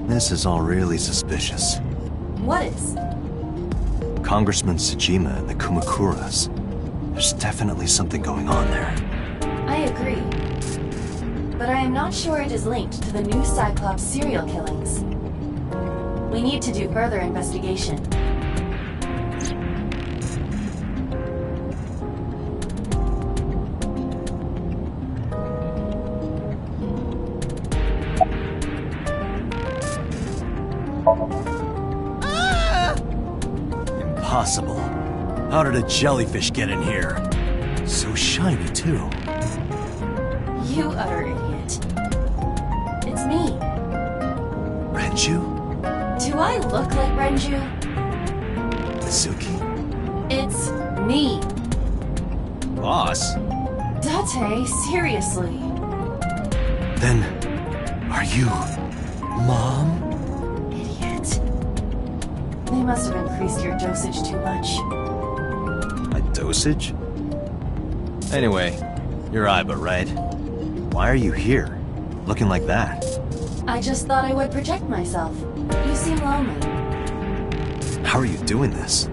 This is all really suspicious. What is? Congressman Tsujima and the Kumakuras. There's definitely something going on there. I agree. But I am not sure it is linked to the new Cyclops serial killings. We need to do further investigation. Impossible. How did a jellyfish get in here? So shiny, too. You utter idiot. It's me. Renju? Do I look like Renju? Mizuki? It's me. Boss? Date, seriously. Then, are you... Mom? Idiot. They must have increased your dosage too much. My dosage? Anyway, you're Aiba, right? Why are you here? Looking like that? I just thought I would protect myself. You seem lonely. How are you doing this?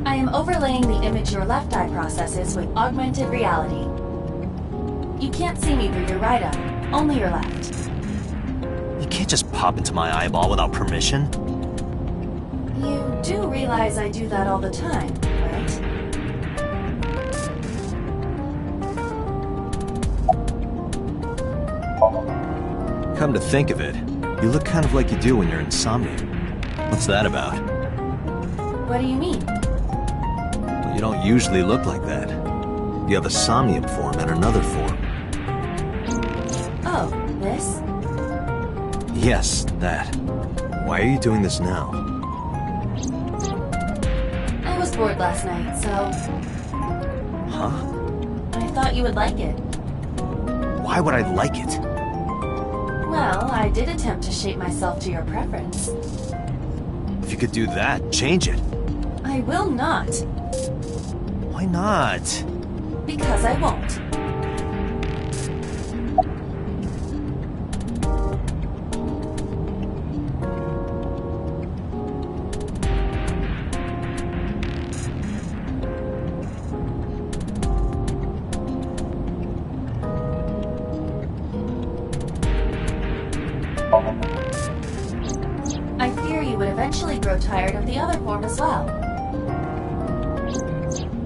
I am overlaying the image your left eye processes with augmented reality. You can't see me through your right eye, only your left. You can't just pop into my eyeball without permission. You do realize I do that all the time, right? Come to think of it, you look kind of like you do when you're insomniac. What's that about? What do you mean? Well, you don't usually look like that. You have a somnium form and another form. Oh, this? Yes, that. Why are you doing this now? I was bored last night, so... Huh? I thought you would like it. Why would I like it? Well, I did attempt to shape myself to your preference. If you could do that, change it. I will not. Why not? Because I won't. I fear you would eventually grow tired of the other form as well.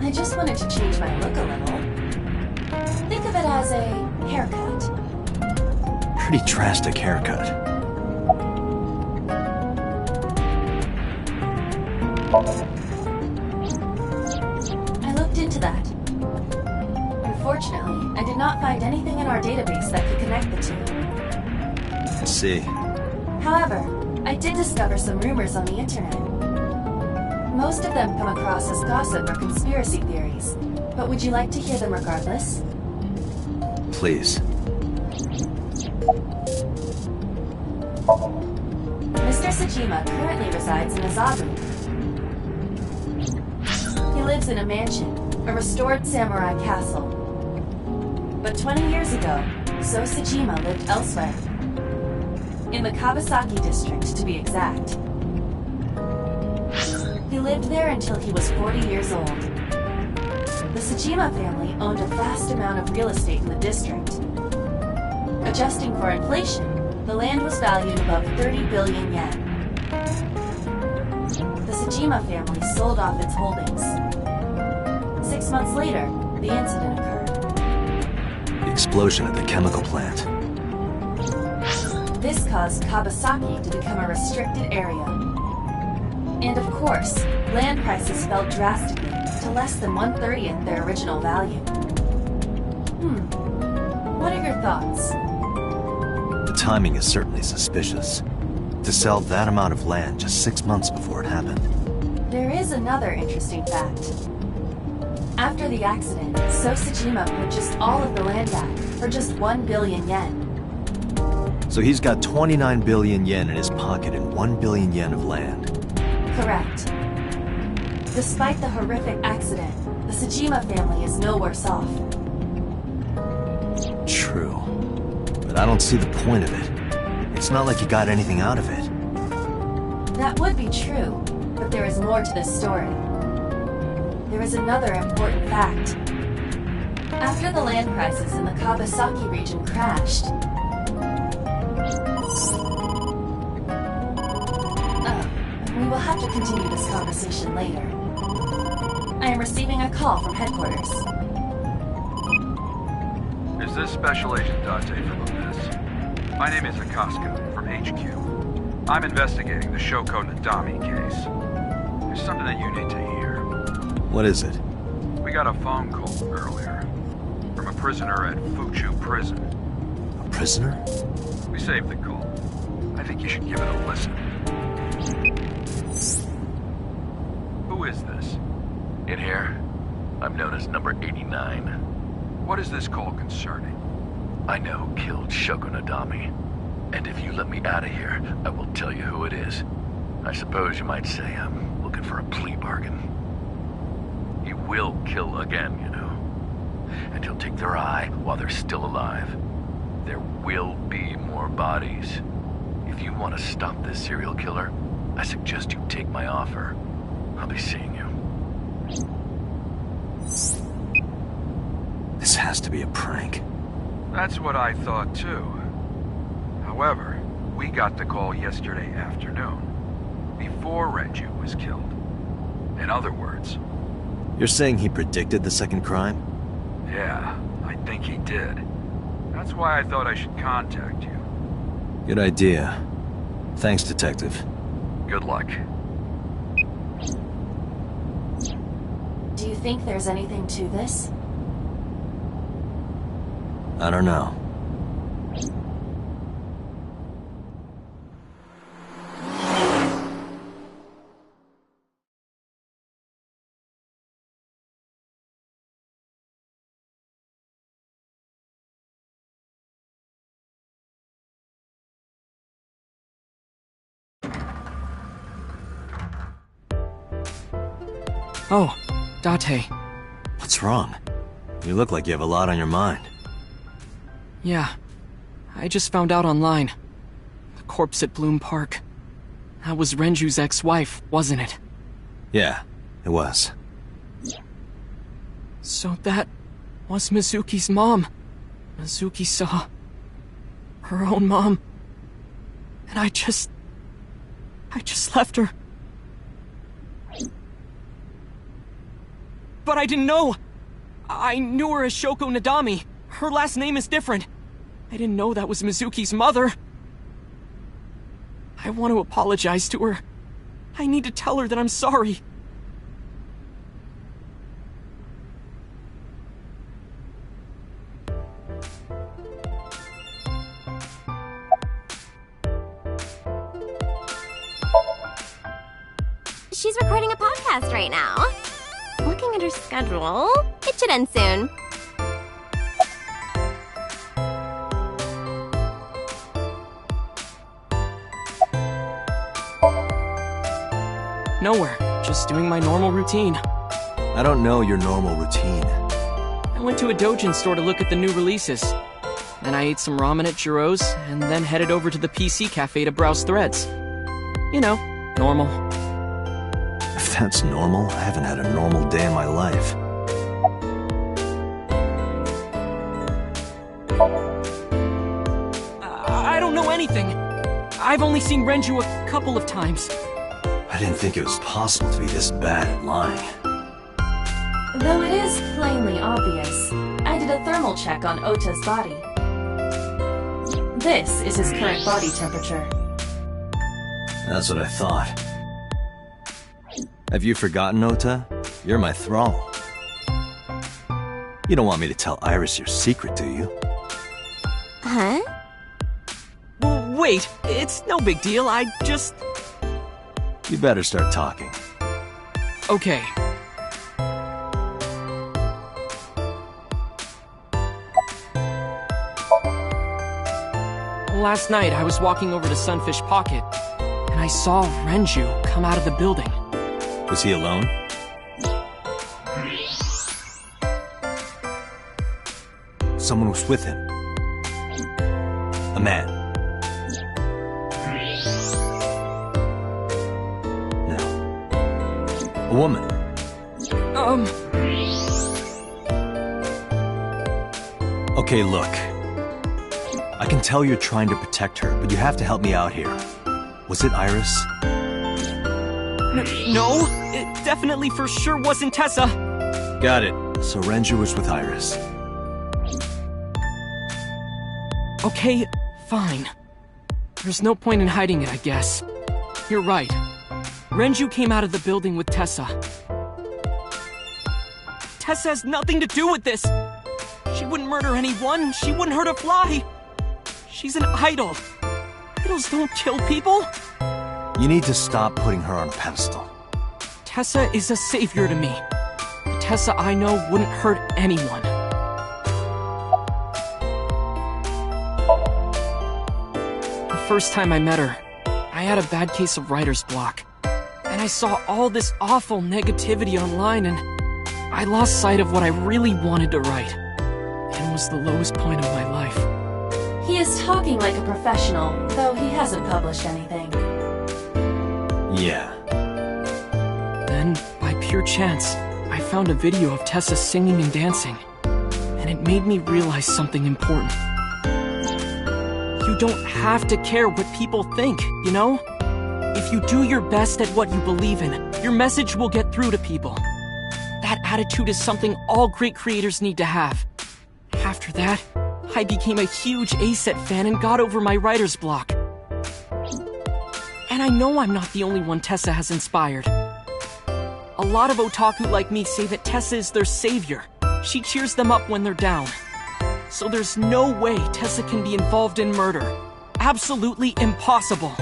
I just wanted to change my look a little. Think of it as a haircut. Pretty drastic haircut. I looked into that. Unfortunately, I did not find anything in our database that could connect the two. I see. However, I did discover some rumors on the internet. Most of them come across as gossip or conspiracy theories, but would you like to hear them regardless? Please. Mr. Tsujima currently resides in Azabu. He lives in a mansion, a restored samurai castle. But 20 years ago, So Tsujima lived elsewhere. In the Kawasaki district, to be exact. He lived there until he was 40 years old. The Tsujima family owned a vast amount of real estate in the district. Adjusting for inflation, the land was valued above 30 billion yen. The Tsujima family sold off its holdings. 6 months later, the incident occurred. The explosion at the chemical plant. This caused Kabasaki to become a restricted area. And of course, land prices fell drastically to less than 1/30th their original value. What are your thoughts? The timing is certainly suspicious. To sell that amount of land just 6 months before it happened. There is another interesting fact. After the accident, Sosajima purchased all of the land back for just 1 billion yen. So he's got 29 billion yen in his pocket and 1 billion yen of land. Correct. Despite the horrific accident, the Sajima family is no worse off. True. But I don't see the point of it. It's not like he got anything out of it. That would be true, but there is more to this story. There is another important fact. After the land prices in the Kabasaki region crashed, we will have to continue this conversation later. I am receiving a call from headquarters. Is this Special Agent Date from Abyss? My name is Akaska from HQ. I'm investigating the Shoko Nadami case. There's something that you need to hear. What is it? We got a phone call earlier from a prisoner at Fuchu Prison. A prisoner? We saved the call. I think you should give it a listen. Who is this? In here, I'm known as number 89. What is this call concerning? I know who killed Shoko Nadami. And if you let me out of here, I will tell you who it is. I suppose you might say I'm looking for a plea bargain. He will kill again, you know. And he'll take their eye while they're still alive. There will be more bodies. If you want to stop this serial killer, I suggest you take my offer. I'll be seeing you. This has to be a prank. That's what I thought too. However, we got the call yesterday afternoon, before Renju was killed. In other words... You're saying he predicted the second crime? Yeah, I think he did. That's why I thought I should contact you. Good idea. Thanks, Detective. Good luck. Do you think there's anything to this? I don't know. Oh, Date. What's wrong? You look like you have a lot on your mind. Yeah, I just found out online. The corpse at Bloom Park. That was Renju's ex-wife, wasn't it? Yeah, it was. So that was Mizuki's mom. Mizuki saw her own mom. And I just left her. But I didn't know. I knew her as Shoko Nadami. Her last name is different. I didn't know that was Mizuki's mother. I want to apologize to her. I need to tell her that I'm sorry. She's recording a podcast right now. Looking at her schedule, it should end soon. Nowhere. Just doing my normal routine. I don't know your normal routine. I went to a doujin store to look at the new releases. Then I ate some ramen at Jiro's, and then headed over to the PC cafe to browse threads. You know, normal. If that's normal, I haven't had a normal day in my life. I don't know anything. I've only seen Renju a couple of times. I didn't think it was possible to be this bad at lying. Though it is plainly obvious, I did a thermal check on Ota's body. This is his current body temperature. That's what I thought. Have you forgotten, Ota? You're my thrall. You don't want me to tell Iris your secret, do you? Huh? Wait, it's no big deal. I just... You better start talking. Okay. Last night, I was walking over to Sunfish Pocket, and I saw Renju come out of the building. Was he alone? Someone was with him. A man. No. A woman. Okay, look. I can tell you're trying to protect her, but you have to help me out here. Was it Iris? No, it definitely for sure wasn't Tessa. Got it. So Renju was with Iris. Okay, fine. There's no point in hiding it, I guess. You're right. Renju came out of the building with Tessa. Tessa has nothing to do with this. She wouldn't murder anyone. She wouldn't hurt a fly. She's an idol. Idols don't kill people. You need to stop putting her on a pedestal. Tessa is a savior to me. The Tessa I know wouldn't hurt anyone. The first time I met her, I had a bad case of writer's block. And I saw all this awful negativity online, and I lost sight of what I really wanted to write. And it was the lowest point of my life. He is talking like a professional, though he hasn't published anything. Yeah. Then, by pure chance, I found a video of Tessa singing and dancing. And it made me realize something important. You don't have to care what people think, you know? If you do your best at what you believe in, your message will get through to people. That attitude is something all great creators need to have. After that, I became a huge Aitsf fan and got over my writer's block. And I know I'm not the only one Tessa has inspired. A lot of otaku like me say that Tessa is their savior. She cheers them up when they're down. So there's no way Tessa can be involved in murder. Absolutely impossible.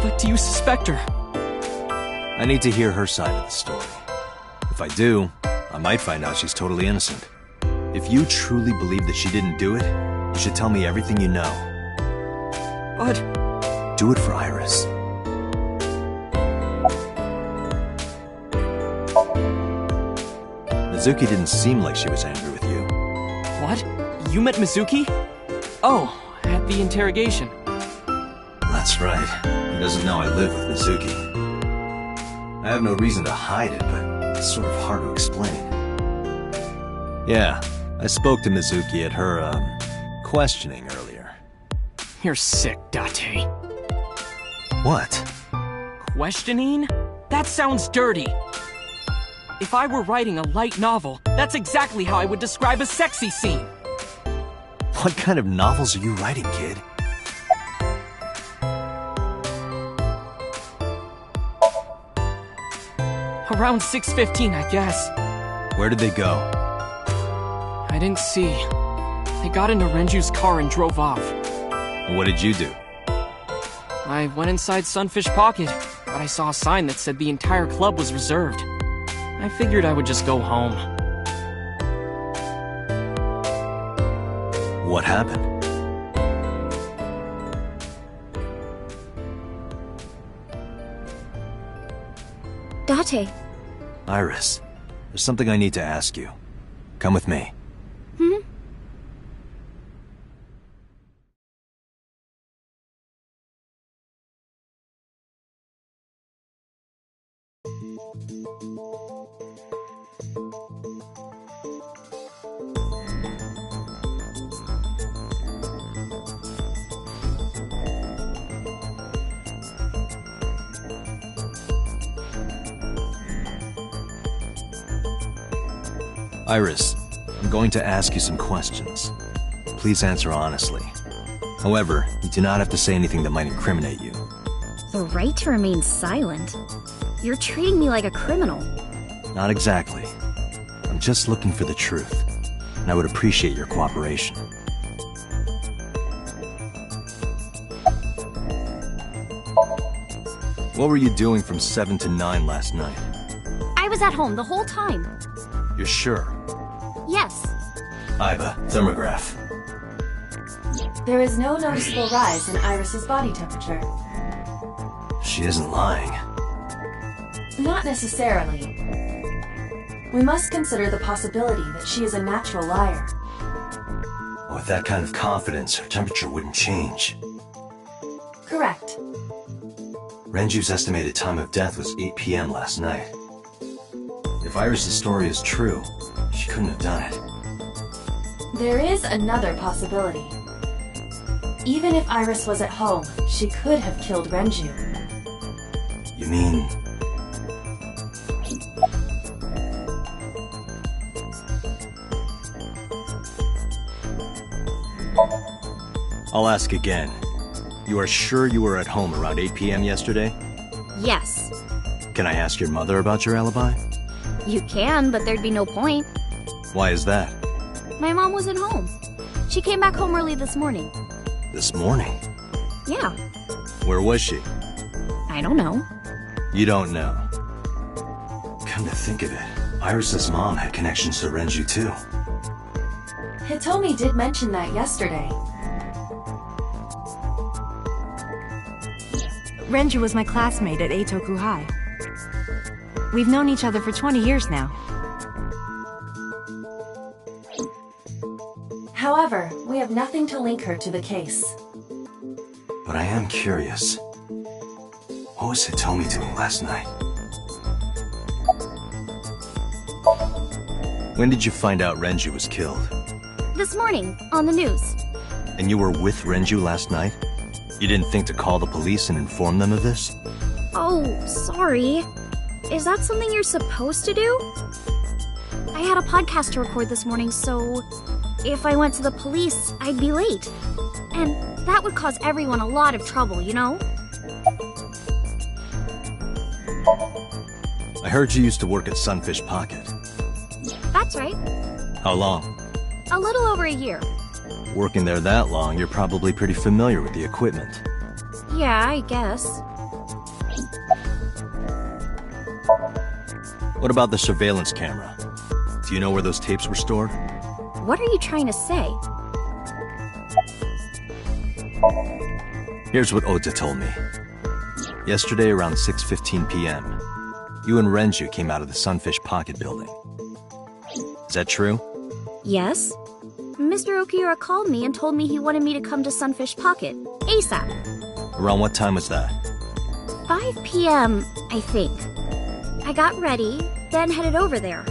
But do you suspect her? I need to hear her side of the story. If I do, I might find out she's totally innocent. If you truly believe that she didn't do it, you should tell me everything you know. But... do it for Iris. Mizuki didn't seem like she was angry with you. What? You met Mizuki? Oh, at the interrogation. That's right. He doesn't know I live with Mizuki. I have no reason to hide it, but it's sort of hard to explain. Yeah, I spoke to Mizuki at her, questioning earlier. You're sick, Date. What? Questioning? That sounds dirty. If I were writing a light novel, that's exactly how I would describe a sexy scene. What kind of novels are you writing, kid? Around 6:15, I guess. Where did they go? I didn't see. They got into Renju's car and drove off. And what did you do? I went inside Sunfish Pocket, but I saw a sign that said the entire club was reserved. I figured I would just go home. What happened? Date. Iris, there's something I need to ask you. Come with me. Hmm? Iris, I'm going to ask you some questions. Please answer honestly. However, you do not have to say anything that might incriminate you. The right to remain silent? You're treating me like a criminal. Not exactly. I'm just looking for the truth, and I would appreciate your cooperation. What were you doing from 7 to 9 last night? I was at home the whole time. You're sure? Yes. Iva, thermograph. There is no noticeable rise in Iris's body temperature. She isn't lying. Not necessarily. We must consider the possibility that she is a natural liar. With that kind of confidence, her temperature wouldn't change. Correct. Renju's estimated time of death was 8 p.m. last night. If Iris' story is true, she couldn't have done it. There is another possibility. Even if Iris was at home, she could have killed Renju. You mean... I'll ask again. You are sure you were at home around 8 p.m. yesterday? Yes. Can I ask your mother about your alibi? You can, but there'd be no point. Why is that? My mom wasn't home. She came back home early this morning. This morning? Yeah. Where was she? I don't know. You don't know. Come to think of it, Iris' mom had connections to Renju too. Hitomi did mention that yesterday. Renju was my classmate at Eitoku High. We've known each other for 20 years now. However, we have nothing to link her to the case. But I am curious. What was Hitomi doing last night? When did you find out Renju was killed? This morning, on the news. And you were with Renju last night? You didn't think to call the police and inform them of this? Oh, sorry. Is that something you're supposed to do? I had a podcast to record this morning, so if I went to the police, I'd be late. And that would cause everyone a lot of trouble, you know? I heard you used to work at Sunfish Pocket. That's right. How long? A little over a year. Working there that long, you're probably pretty familiar with the equipment. Yeah, I guess. What about the surveillance camera? Do you know where those tapes were stored? What are you trying to say? Here's what Ota told me. Yesterday around 6:15 p.m., you and Renju came out of the Sunfish Pocket building. Is that true? Yes. Mr. Okiura called me and told me he wanted me to come to Sunfish Pocket, ASAP. Around what time was that? 5 p.m., I think. I got ready, then headed over there.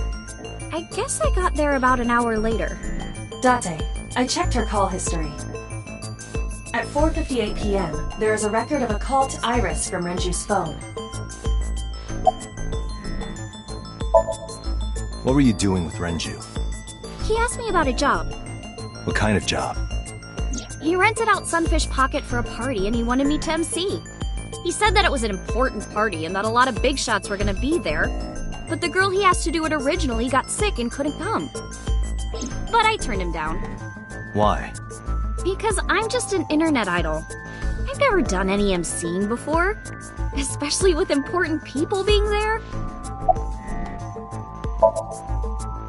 I guess I got there about an hour later. Date, I checked her call history. At 4:58 p.m., there is a record of a call to Iris from Renju's phone. What were you doing with Renju? He asked me about a job. What kind of job? He rented out Sunfish Pocket for a party and he wanted me to MC. He said that it was an important party and that a lot of big shots were gonna be there. But the girl he asked to do it originally got sick and couldn't come. But I turned him down. Why? Because I'm just an internet idol. I've never done any MCing before. Especially with important people being there.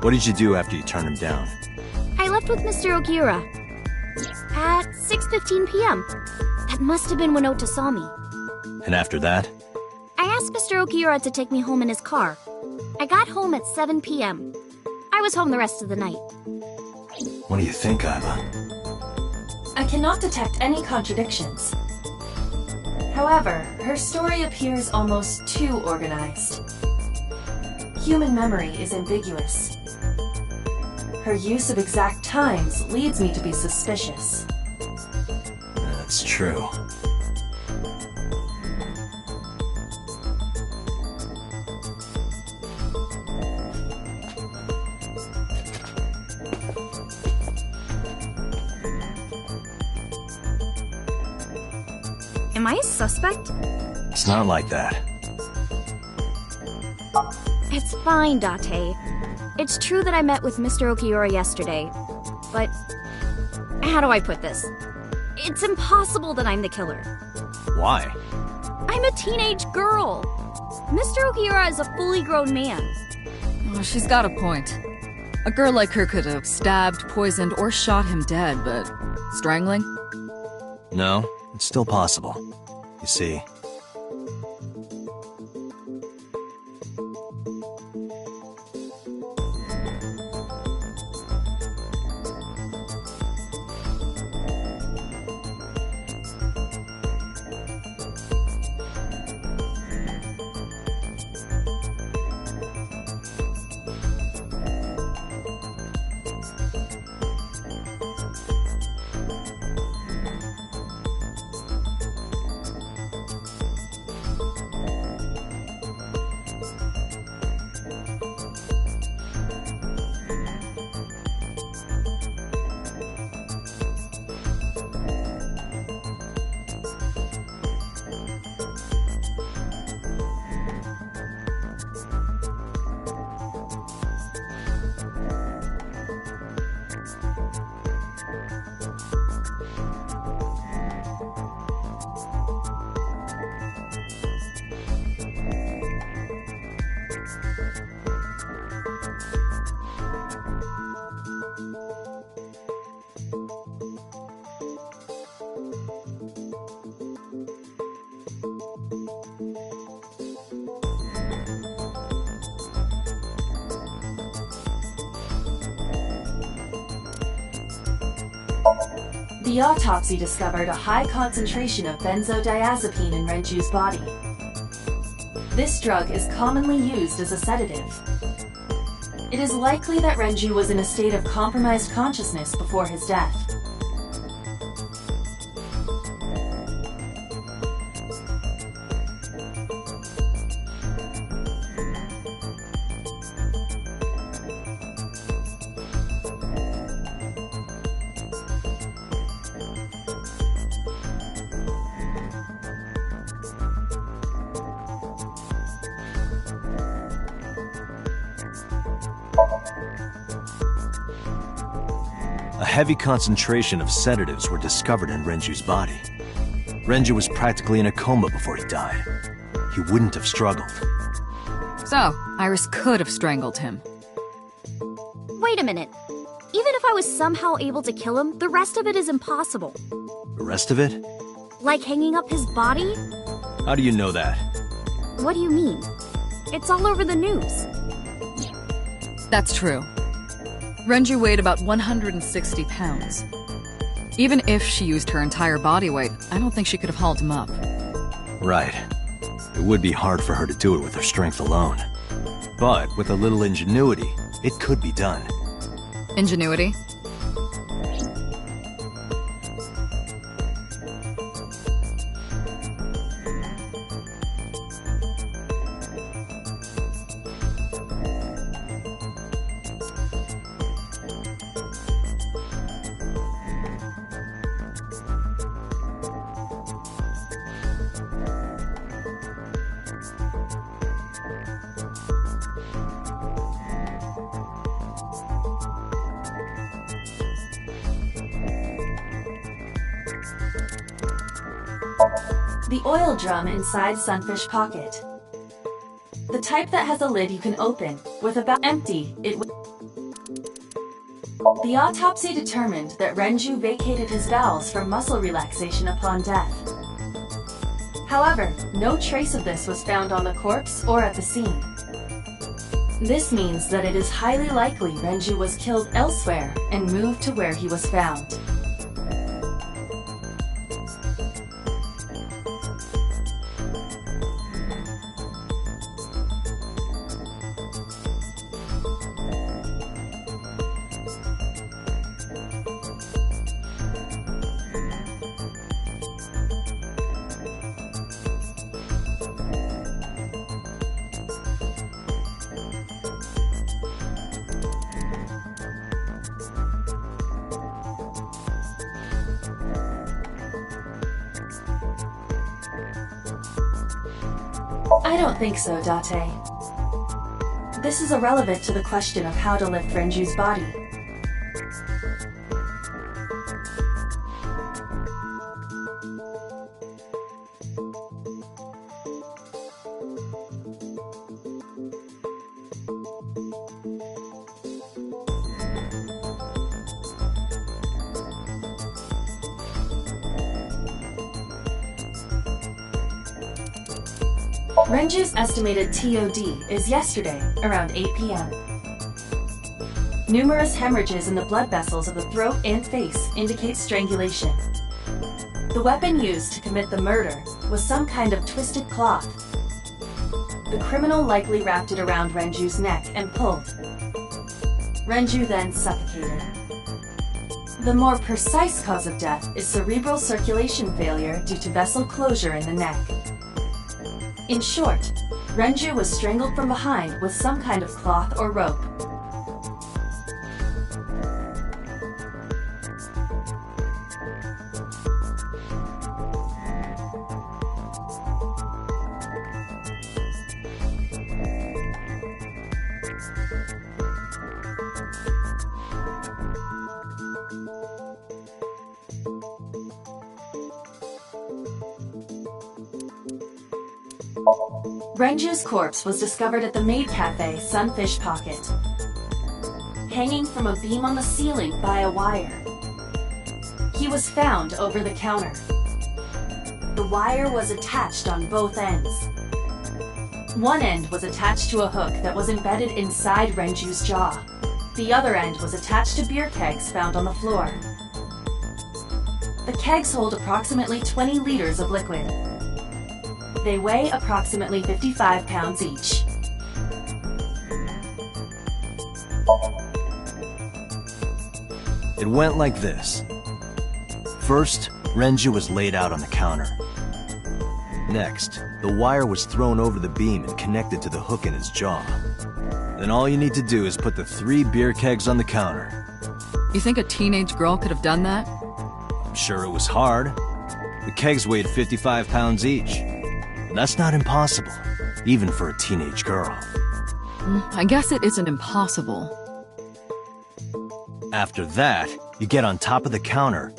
What did you do after you turned him down? I left with Mr. Okiura. At 6:15 p.m. That must have been when Ota saw me. And after that? I asked Mr. Okiura to take me home in his car. I got home at 7 p.m. I was home the rest of the night. What do you think, Iva? I cannot detect any contradictions. However, her story appears almost too organized. Human memory is ambiguous. Her use of exact times leads me to be suspicious. That's true. Am I a suspect? It's not like that. It's fine, Date. It's true that I met with Mr. Okiura yesterday, but how do I put this? It's impossible that I'm the killer. Why? I'm a teenage girl. Mr. Okiura is a fully grown man. Oh, she's got a point. A girl like her could have stabbed, poisoned, or shot him dead, but strangling? No, it's still possible. You see, The autopsy discovered a high concentration of benzodiazepine in Renju's body. This drug is commonly used as a sedative. It is likely that Renju was in a state of compromised consciousness before his death. a heavy concentration of sedatives were discovered in Renju's body. Renju was practically in a coma before he died. He wouldn't have struggled. So, Iris could have strangled him. Wait a minute. Even if I was somehow able to kill him, the rest of it is impossible. The rest of it? Like hanging up his body? How do you know that? What do you mean? It's all over the news. That's true. Renju weighed about 160 pounds. Even if she used her entire body weight, I don't think she could have hauled him up. Right. It would be hard for her to do it with her strength alone. But with a little ingenuity, it could be done. Ingenuity? The oil drum inside Sunfish Pocket. The type that has a lid you can open, with about empty, it would. The autopsy determined that Renju vacated his bowels for muscle relaxation upon death. However, no trace of this was found on the corpse or at the scene. This means that it is highly likely Renju was killed elsewhere and moved to where he was found. I don't think so, Date. This is irrelevant to the question of how to lift Renju's body. Renju's estimated TOD is yesterday, around 8 p.m. Numerous hemorrhages in the blood vessels of the throat and face indicate strangulation. The weapon used to commit the murder was some kind of twisted cloth. The criminal likely wrapped it around Renju's neck and pulled. Renju then suffocated. The more precise cause of death is cerebral circulation failure due to vessel closure in the neck. In short, Renju was strangled from behind with some kind of cloth or rope. Renju's corpse was discovered at the maid cafe Sunfish Pocket, hanging from a beam on the ceiling by a wire. He was found over the counter. The wire was attached on both ends. One end was attached to a hook that was embedded inside Renju's jaw. The other end was attached to beer kegs found on the floor. The kegs hold approximately 20 liters of liquid. They weigh approximately 55 pounds each. It went like this. First, Renju was laid out on the counter. Next, the wire was thrown over the beam and connected to the hook in his jaw. Then all you need to do is put the 3 beer kegs on the counter. You think a teenage girl could have done that? I'm sure it was hard. The kegs weighed 55 pounds each. That's not impossible, even for a teenage girl. I guess it isn't impossible. After that, you get on top of the counter,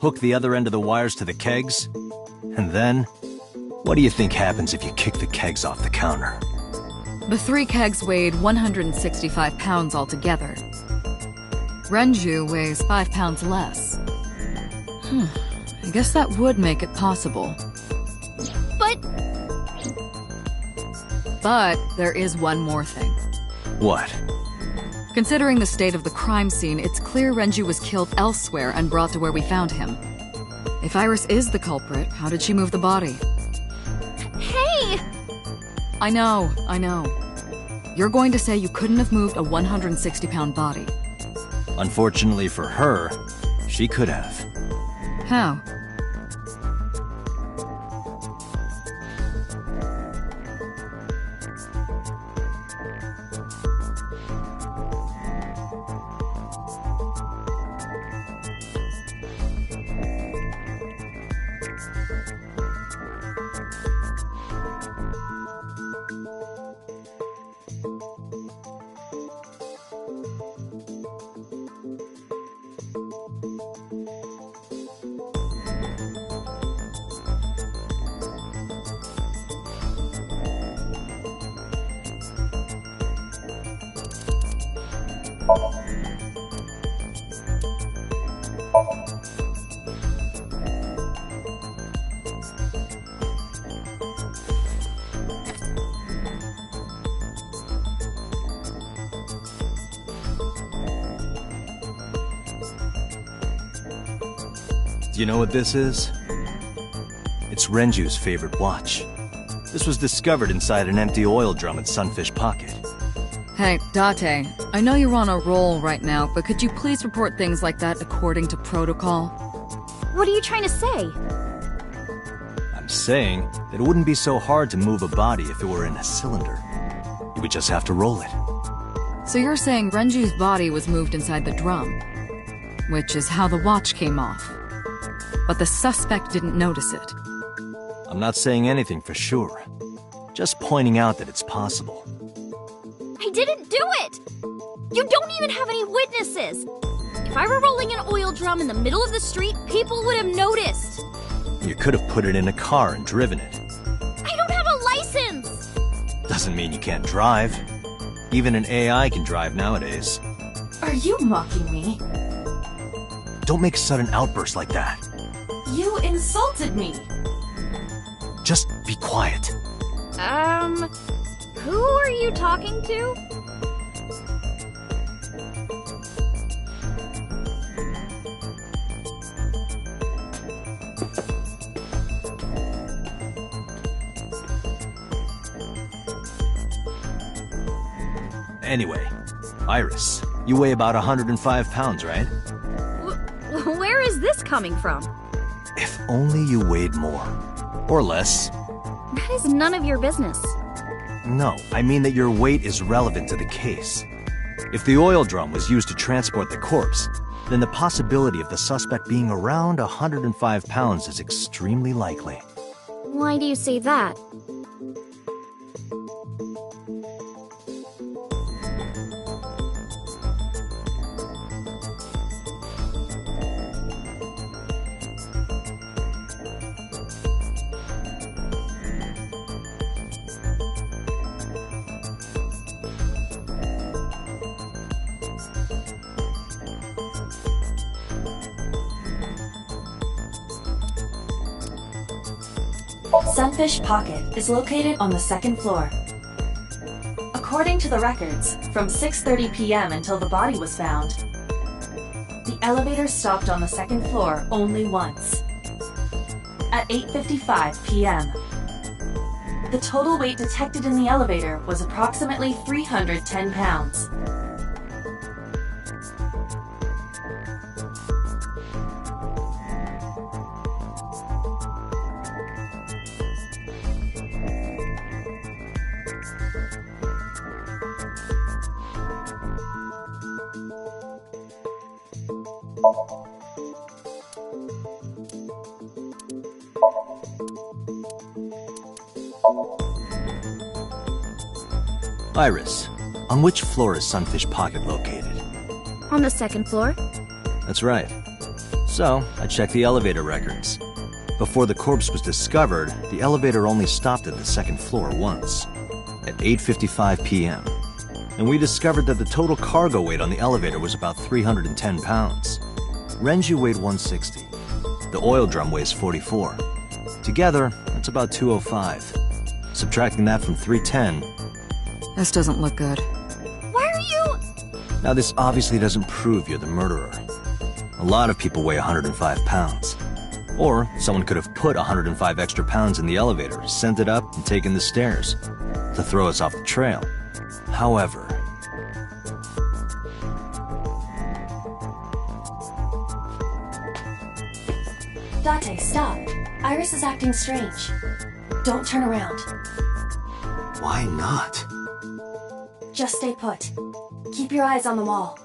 hook the other end of the wires to the kegs, and then, what do you think happens if you kick the kegs off the counter? The 3 kegs weighed 165 pounds altogether. Renju weighs 5 pounds less. I guess that would make it possible. But there is one more thing. What? Considering the state of the crime scene, it's clear Renju was killed elsewhere and brought to where we found him. If Iris is the culprit, how did she move the body? Hey! I know. You're going to say you couldn't have moved a 160-pound body. Unfortunately for her, she could have. How? Do you know what this is? It's Renju's favorite watch. This was discovered inside an empty oil drum at Sunfish Pocket. Hey, Date, I know you're on a roll right now, but could you please report things like that according to protocol? What are you trying to say? I'm saying that it wouldn't be so hard to move a body if it were in a cylinder. You would just have to roll it. So you're saying Renju's body was moved inside the drum, which is how the watch came off. But the suspect didn't notice it. I'm not saying anything for sure. Just pointing out that it's possible. I didn't do it! You don't even have any witnesses! If I were rolling an oil drum in the middle of the street, people would have noticed. You could have put it in a car and driven it. I don't have a license! Doesn't mean you can't drive. Even an AI can drive nowadays. Are you mocking me? Don't make sudden outbursts like that. You insulted me. Just be quiet. Who are you talking to? Anyway, Iris, you weigh about 105 pounds, right? Where is this coming from? If only you weighed more. Or less. That is none of your business. No, I mean that your weight is relevant to the case. If the oil drum was used to transport the corpse, then the possibility of the suspect being around 105 pounds is extremely likely. Why do you say that? Sunfish Pocket is located on the second floor. According to the records, from 6:30 p.m. until the body was found, the elevator stopped on the second floor only once. At 8:55 p.m., the total weight detected in the elevator was approximately 310 pounds. Iris, on which floor is Sunfish Pocket located? On the second floor? That's right. So, I checked the elevator records. Before the corpse was discovered, the elevator only stopped at the second floor once, at 8:55 p.m. And we discovered that the total cargo weight on the elevator was about 310 pounds. Renju weighed 160. The oil drum weighs 44. Together, that's about 205. Subtracting that from 310... This doesn't look good. Why are you... Now this obviously doesn't prove you're the murderer. A lot of people weigh 105 pounds. Or someone could have put 105 extra pounds in the elevator, sent it up, and taken the stairs to throw us off the trail. However... Date, stop. Iris is acting strange. Don't turn around. Why not? Just stay put. Keep your eyes on the wall.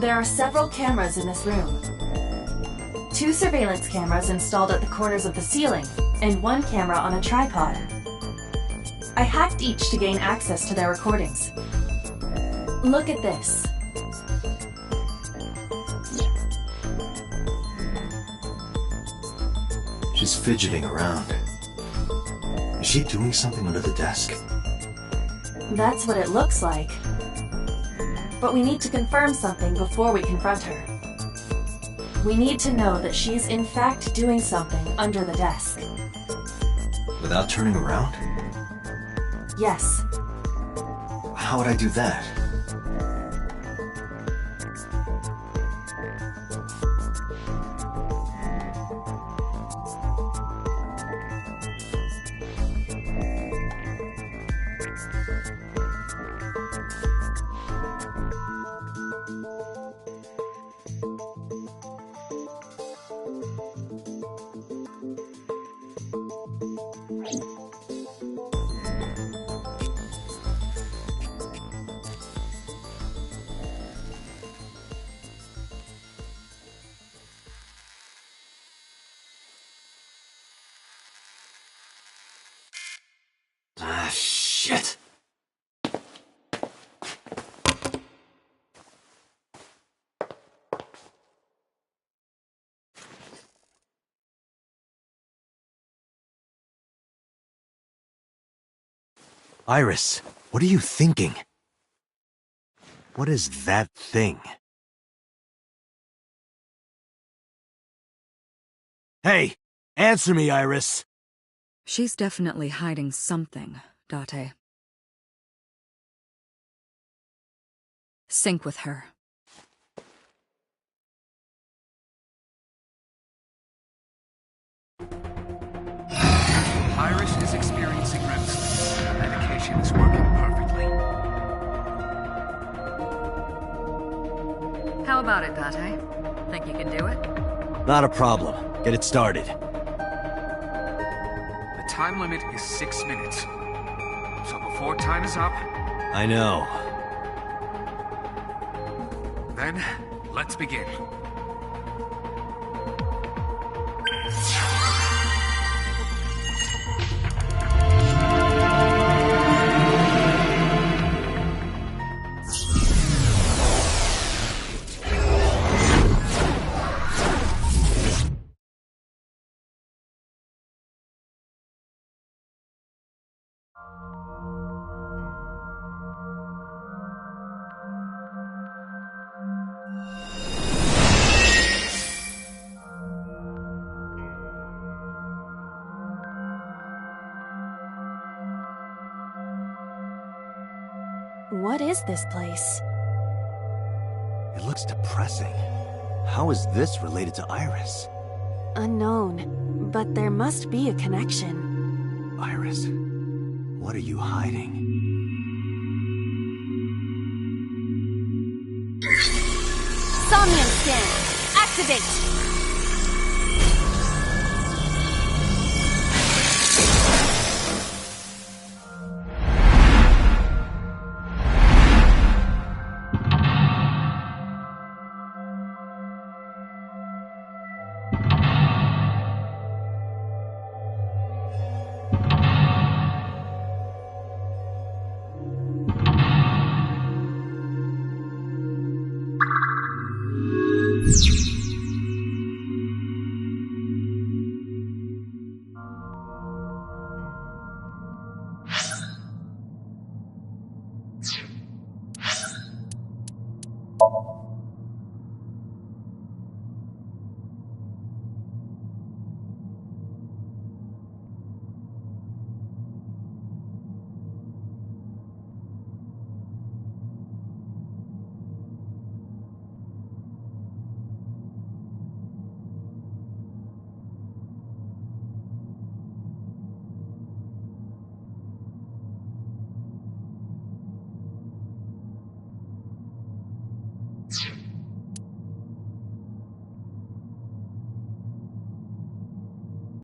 There are several cameras in this room. 2 surveillance cameras installed at the corners of the ceiling, and 1 camera on a tripod. I hacked each to gain access to their recordings. Look at this. She's fidgeting around. Is she doing something under the desk? That's what it looks like. But we need to confirm something before we confront her. We need to know that she's in fact doing something under the desk. Without turning around? Yes. How would I do that? Ah, shit. Iris, what are you thinking? What is that thing? Hey, answer me, Iris. She's definitely hiding something, Date. Sync with her. Iris is experiencing REM sleep. The medication is working perfectly. How about it, Date? Think you can do it? Not a problem. Get it started. The time limit is 6 minutes. So before time is up... I know. Then, let's begin. What is this place? It looks depressing. How is this related to Iris? Unknown, but there must be a connection. Iris, what are you hiding? Somnium scan. Activate.